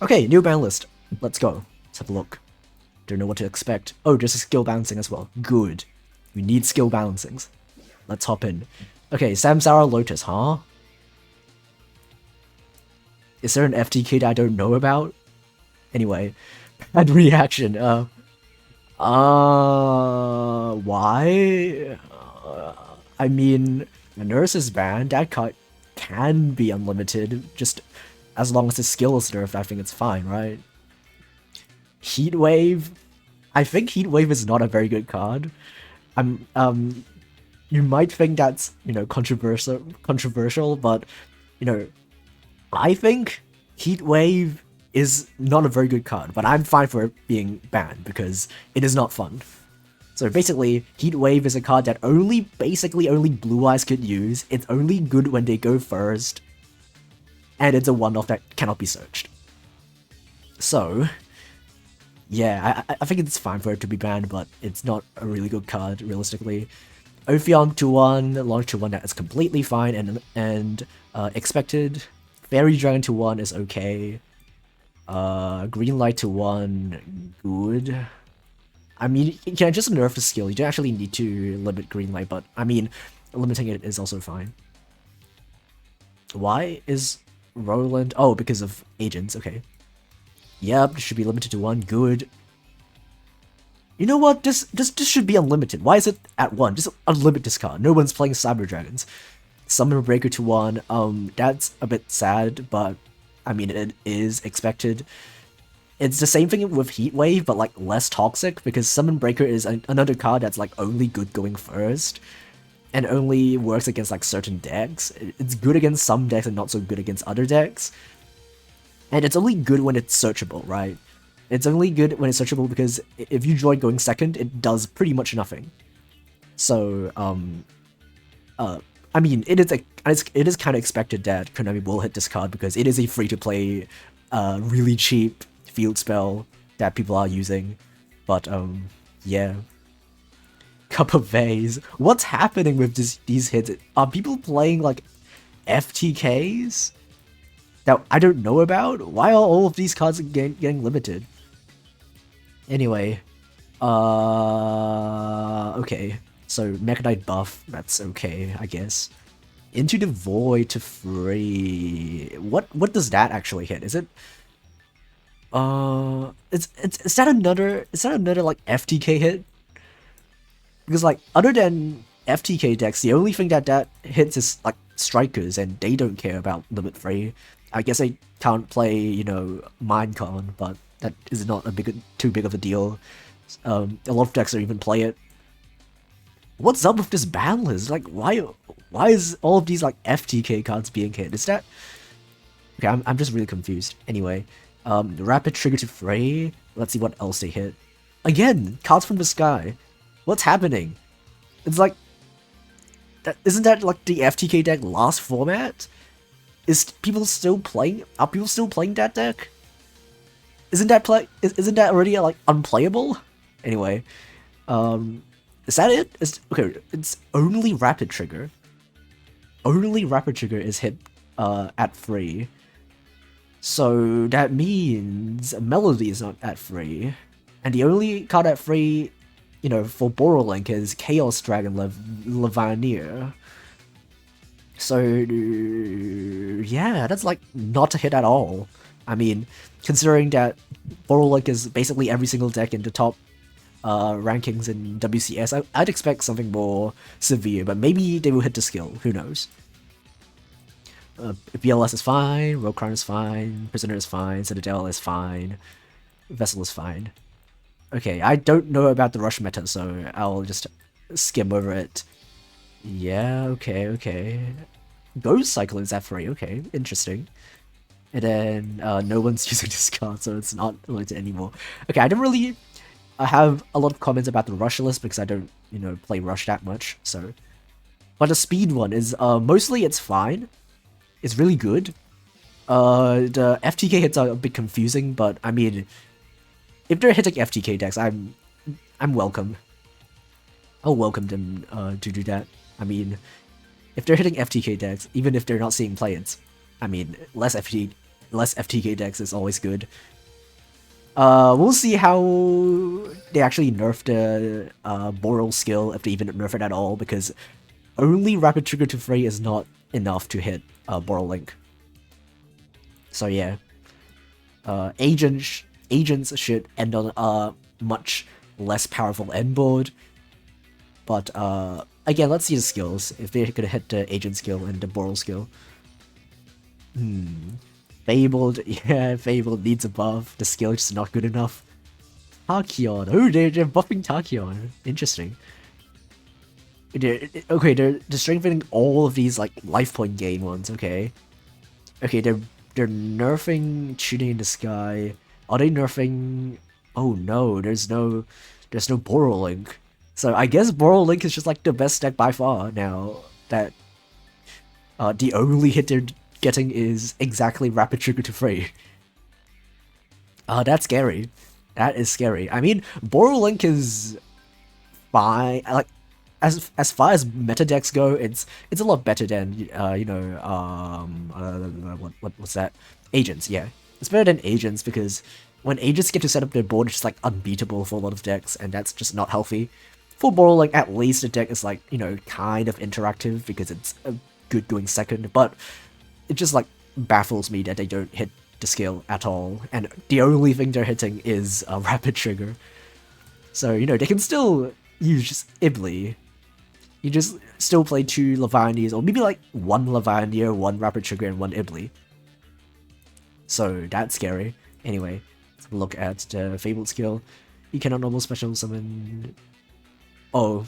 Okay, new ban list. Let's go. Let's have a look. Don't know what to expect. Oh, there's a skill balancing as well. Good. We need skill balancings. Let's hop in. Okay, Samsara Lotus, huh? Is there an FTK that I don't know about? Anyway, bad reaction. Why? I mean, the nurse is banned. That card can be unlimited, just as long as the skill is nerfed. I think it's fine, right? Heatwave. I think Heatwave is not a very good card. You might think that's controversial, but I think Heatwave is not a very good card, but I'm fine for it being banned because it is not fun. So basically, Heatwave is a card that basically only Blue Eyes could use. It's only good when they go first, and it's a one-off that cannot be searched. So, yeah, I think it's fine for it to be banned, but it's not a really good card, realistically. Ophion 2-1, Launch 2-1, that is completely fine and expected. Fairy Dragon 2-1 is okay. Green Light 2-1, good. I mean, you can just nerf the skill. You don't actually need to limit Green Light, but I mean, limiting it is also fine. Why is Roland? Oh, because of agents. Okay. Yep, should be limited to 1. Good. You know what? This should be unlimited. Why is it at 1? Just unlimit this card. No one's playing Cyber Dragons. Summon Breaker to 1. That's a bit sad, but I mean, it is expected. It's the same thing with Heatwave, but like less toxic, because Summon Breaker is another card that's like only good going first, and only works against like certain decks. It's good against some decks and not so good against other decks. And it's only good when it's searchable, right? It's only good when it's searchable because if you join going second, it does pretty much nothing. So, I mean, it is kind of expected that Konami will hit this card because it is a free-to-play, really cheap field spell that people are using. But, yeah. Cup of Vase. What's happening with these hits? Are people playing, like, FTKs that I don't know about? Why are all of these cards getting limited? Anyway. Okay. So, Mechanite buff, that's okay, I guess. Into the Void to free. What does that actually hit? Is it is that another like FTK hit? Because like other than FTK decks, the only thing that hits is like strikers, and they don't care about limit free. I guess I can't play, Minecon, but that is not too big of a deal. A lot of decks don't even play it. What's up with this ban list? Like, why is all of these like FTK cards being hit? Is that okay? I'm just really confused. Anyway, rapid trigger to fray. Let's see what else they hit. Again, cards from the sky. What's happening? It's like isn't that like the FTK deck last format? Are people still playing that deck? Isn't that already like unplayable? Anyway, is that it? Okay, it's only Rapid Trigger. Only Rapid Trigger is hit at free. So that means Melody is not at free. And the only card at free, for Borrowlink is Chaos Dragon Levineer. So yeah, that's like not a hit at all. I mean, considering that Borrowlink is basically every single deck in the top rankings in WCS, I'd expect something more severe, but maybe they will hit the skill, who knows. BLS is fine, Rogue Crown is fine, Prisoner is fine, Citadel is fine, Vessel is fine. Okay, I don't know about the rush meta, so I'll just skim over it. Yeah, okay. Ghost Cycle is at free, okay, interesting. And then no one's using this card, so it's not related anymore. Okay, I don't really have a lot of comments about the rush list because I don't, play rush that much, so. But the speed one is, mostly it's fine. It's really good. The FTK hits are a bit confusing, but I mean, if they're hitting FTK decks, I'm welcome. I'll welcome them to do that. I mean, if they're hitting FTK decks, even if they're not seeing play-ins, I mean, less less FTK decks is always good. We'll see how they actually nerf the Boral skill, if they even nerf it at all, because only Rapid Trigger to Frey is not enough to hit Boral Link. So yeah, agents should end on a much less powerful end board. But again, let's see the skills, if they're gonna hit the agent skill and the Boral skill. Fabled, yeah, Fabled needs a buff. The skill is just not good enough. Tachyon, oh, they're buffing Tachyon. Interesting. They're strengthening all of these like life point gain ones. Okay, they're nerfing shooting in the sky. Are they nerfing? Oh no, there's no Boral Link. So I guess Boral Link is just like the best deck by far now. That the only hit they're getting is exactly Rapid Trigger to Frey. That's scary. That is scary. I mean, Boral Link is fine. Like, as far as meta decks go, it's a lot better than what's that? Agents, yeah. It's better than Agents because when Agents get to set up their board, it's just like unbeatable for a lot of decks, and that's just not healthy. For Boral, like, at least the deck is like, kind of interactive because it's a good going second, but it just like baffles me that they don't hit the skill at all, and the only thing they're hitting is a Rapid Trigger. So, they can still use just Ibli. You just still play 2 Levianes, or maybe like 1 Leviania, 1 Rapid Trigger, and 1 Ibli. So that's scary. Anyway, let's look at the Fabled skill. You cannot normal special summon. Oh,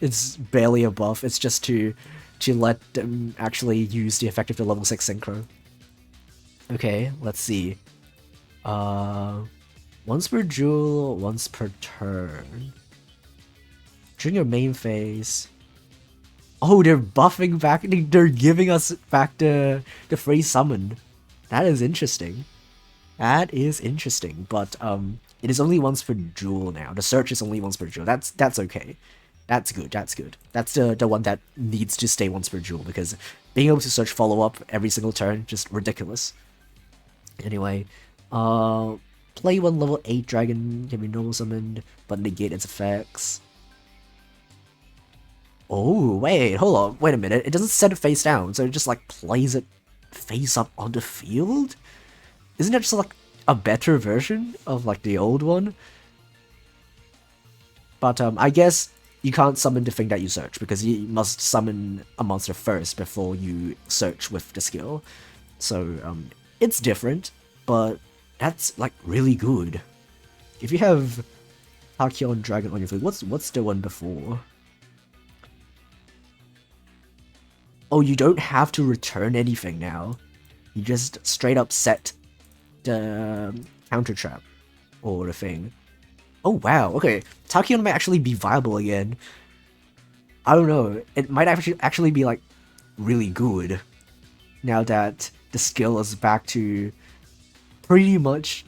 it's barely a buff. It's just to let them actually use the effect of the level 6 synchro. Okay, let's see. Once per duel, once per turn. During your main phase. Oh, they're buffing back. They're giving us back the Frey summon. That is interesting. That is interesting. But it is only once per duel now. The search is only once per duel. That's okay. That's good. That's good. That's the one that needs to stay once per duel, because being able to search follow up every single turn, just ridiculous. Anyway, play 1 level 8 dragon can be normal summoned, but negate its effects. Oh, wait, hold on, wait a minute. It doesn't set it face down, so it just like plays it face up on the field? Isn't that just like a better version of like the old one? But I guess you can't summon the thing that you search, because you must summon a monster first before you search with the skill. So it's different, but that's like really good. If you have Tachyon Dragon on your field, what's the one before? Oh, you don't have to return anything now. You just straight up set the counter trap or the thing. Oh wow, okay. Tachyon might actually be viable again. I don't know. It might actually be like really good now that the skill is back to pretty much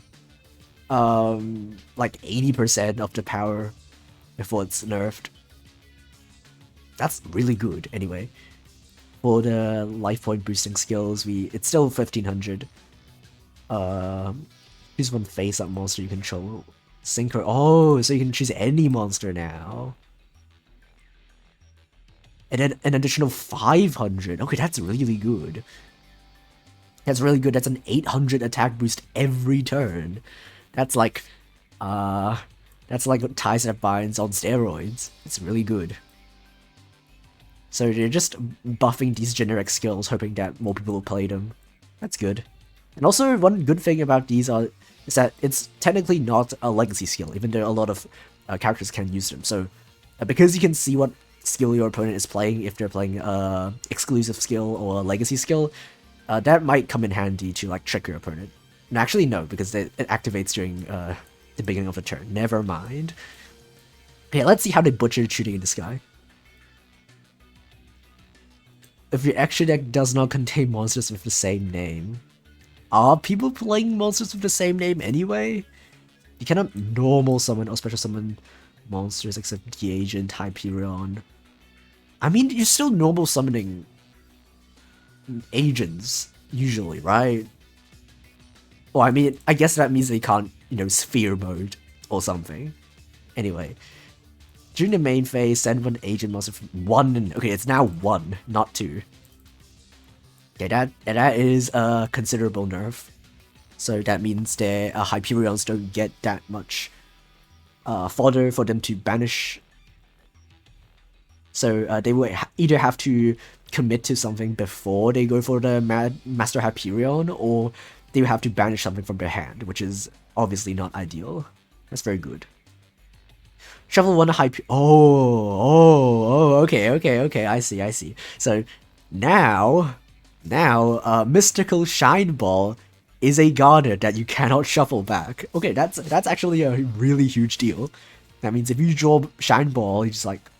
like 80% of the power before it's nerfed. That's really good anyway. For the life point boosting skills, it's still 1500. Choose one face up monster you control. Synchro. Oh, so you can choose any monster now. And then an additional 500. Okay, that's really good. That's really good. That's an 800 attack boost every turn. That's like ties that binds on steroids. It's really good. So they're just buffing these generic skills, hoping that more people will play them. That's good. And also, one good thing about these is that it's technically not a legacy skill, even though a lot of characters can use them. So because you can see what skill your opponent is playing, if they're playing exclusive skill or a legacy skill, that might come in handy to like trick your opponent. And actually no, because it activates during the beginning of the turn. Never mind. Okay, let's see how they butchered shooting in the sky. If your extra deck does not contain monsters with the same name. Are people playing monsters with the same name anyway? You cannot normal summon or special summon monsters except the Agent, Hyperion. I mean, you're still normal summoning agents, usually, right? Well, I mean, I guess that means they can't, you know, sphere mode or something. Anyway, during the main phase, send one agent monster from 1. Okay, it's now 1, not 2. Okay, that is a considerable nerf. So that means their Hyperions don't get that much fodder for them to banish. So they would either have to commit to something before they go for the Master Hyperion, or they would have to banish something from their hand, which is obviously not ideal. That's very good. Shuffle one Hyperion. Okay. I see. So now, Mystical Shine Ball is a garnet that you cannot shuffle back. Okay, that's actually a really huge deal. That means if you draw Shine Ball, you just like,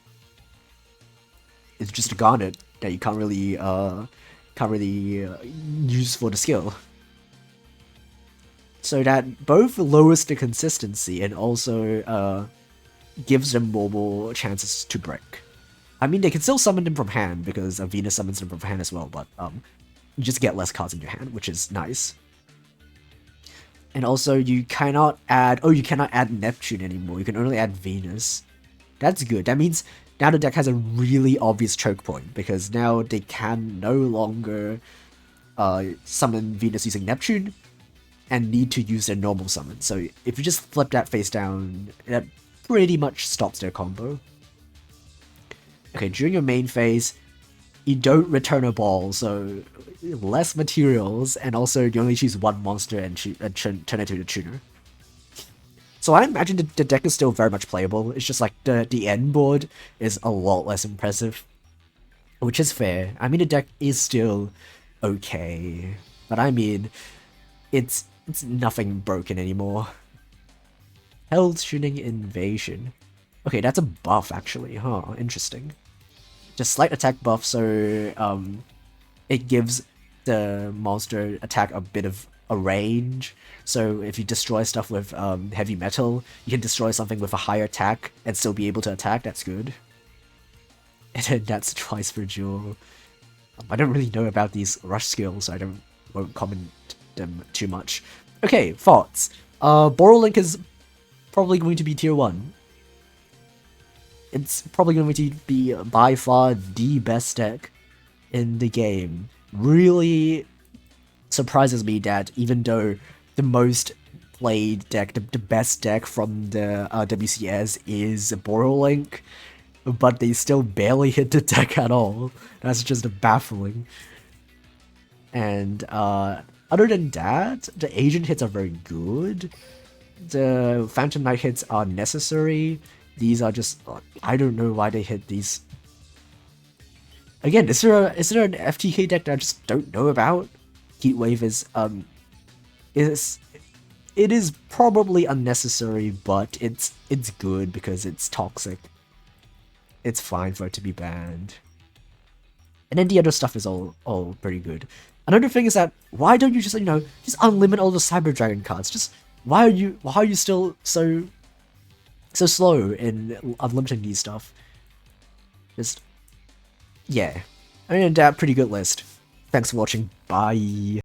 it's just a garnet that you can't really use for the skill. So that both lowers the consistency and also gives them more chances to break. I mean, they can still summon them from hand because Venus summons them from hand as well, but you just get less cards in your hand, which is nice. And also, you cannot add Neptune anymore. You can only add Venus. That's good. That means now the deck has a really obvious choke point, because now they can no longer summon Venus using Neptune and need to use their normal summon. So if you just flip that face down, that pretty much stops their combo. Okay, during your main phase, you don't return a ball, so less materials, and also you only choose one monster and turn it to the tuner. So I imagine the deck is still very much playable. It's just like the end board is a lot less impressive, which is fair. I mean, the deck is still okay, but I mean, it's nothing broken anymore. Held Tuning Invasion. Okay, that's a buff actually, huh? Interesting. Just slight attack buff, so it gives the monster attack a bit of a range. So if you destroy stuff with heavy metal, you can destroy something with a higher attack and still be able to attack. That's good. And then that's twice per duel. I don't really know about these rush skills, so I won't comment them too much. Okay, thoughts. Borrowlink is probably going to be tier 1. It's probably going to be by far the best deck in the game. Really surprises me that even though the most played deck, the best deck from the WCS is Borrowlink, but they still barely hit the deck at all. That's just baffling. And other than that, the Agent hits are very good. The Phantom Knight hits are necessary. These are just, I don't know why they hit these. Again, is there an FTK deck that I just don't know about? Heatwave is probably unnecessary, but it's good because it's toxic. It's fine for it to be banned. And then the other stuff is all pretty good. Another thing is that why don't you just, you know, just unlimit all the Cyber Dragon cards? Just why are you still so slow in unlimiting these stuff? Just, yeah. I mean, that pretty good list. Thanks for watching. Bye.